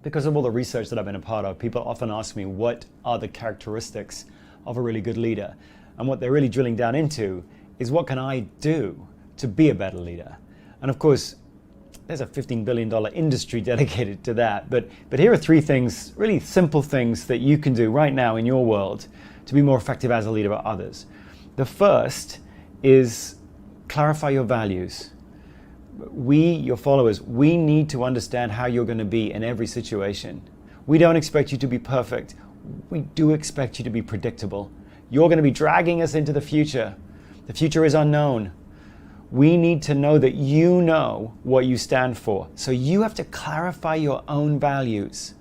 Because of all the research that I've been a part of, people often ask me what are the characteristics of a really good leader? And what they're really drilling down into is what can I do to be a better leader? And of course, there's a $15 billion industry dedicated to that. But here are three things, really simple things that you can do right now in your world to be more effective as a leader for others. The first is clarify your values. We, your followers, we need to understand how you're going to be in every situation. We don't expect you to be perfect. We do expect you to be predictable. You're going to be dragging us into the future. The future is unknown. We need to know that you know what you stand for. So you have to clarify your own values.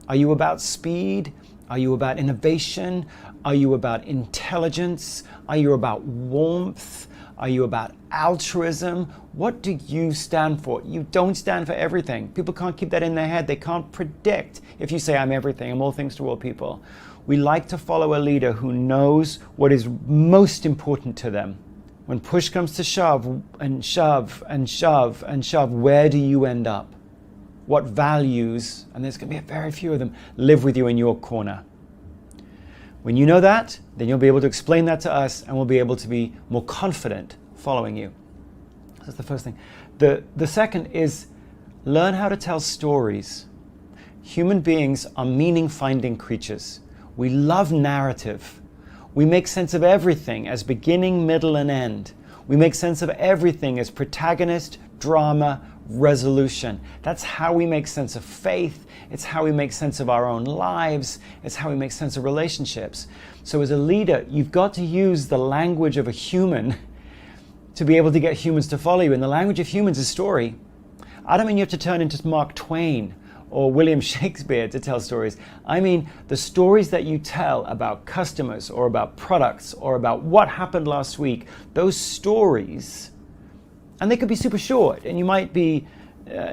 Are you about speed? Are you about innovation? Are you about intelligence? Are you about warmth? Are you about altruism? What do you stand for? You don't stand for everything. People can't keep that in their head. They can't predict if you say, I'm everything, I'm all things to all people. We like to follow a leader who knows what is most important to them. When push comes to shove and shove and shove and shove, where do you end up? What values, and there's going to be very few of them, live with you in your corner? When you know that, then you'll be able to explain that to us and we'll be able to be more confident following you. That's the first thing. The second is learn how to tell stories. Human beings are meaning-finding creatures. We love narrative. We make sense of everything as beginning, middle, and end. We make sense of everything as protagonist, drama, resolution. That's how we make sense of faith. It's how we make sense of our own lives. It's how we make sense of relationships. So as a leader, you've got to use the language of a human to be able to get humans to follow you. And the language of humans is story. I don't mean you have to turn into Mark Twain or William Shakespeare to tell stories. I mean the stories that you tell about customers or about products or about what happened last week, those stories, and they could be super short and you might be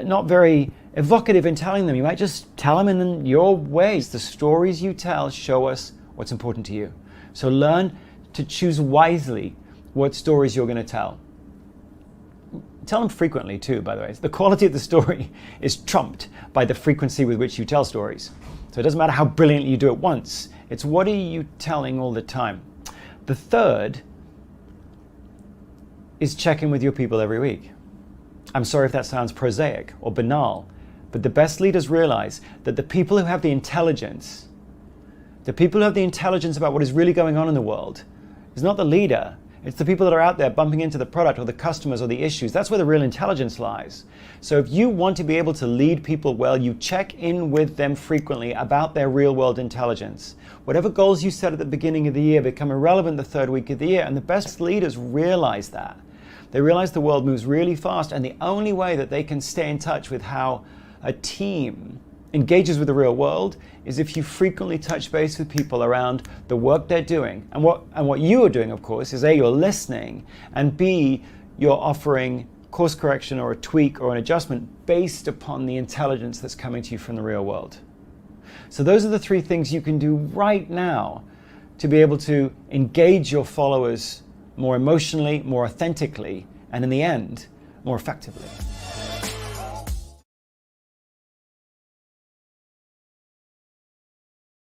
not very evocative in telling them. You might just tell them in your ways. The stories you tell show us what's important to you. So learn to choose wisely what stories you're going to tell. Tell them frequently too, by the way. The quality of the story is trumped by the frequency with which you tell stories. So it doesn't matter how brilliantly you do it once. It's what are you telling all the time. The third is check in with your people every week. I'm sorry if that sounds prosaic or banal, but the best leaders realize that the people who have the intelligence about what is really going on in the world is not the leader. It's the people that are out there bumping into the product or the customers or the issues. That's where the real intelligence lies. So if you want to be able to lead people well, you check in with them frequently about their real world intelligence. Whatever goals you set at the beginning of the year become irrelevant the third week of the year. And the best leaders realize that. They realize the world moves really fast, and the only way that they can stay in touch with how a team engages with the real world is if you frequently touch base with people around the work they're doing. And what you are doing, of course, is A, you're listening, and B, you're offering course correction or a tweak or an adjustment based upon the intelligence that's coming to you from the real world. So those are the three things you can do right now to be able to engage your followers more emotionally, more authentically, and in the end, more effectively.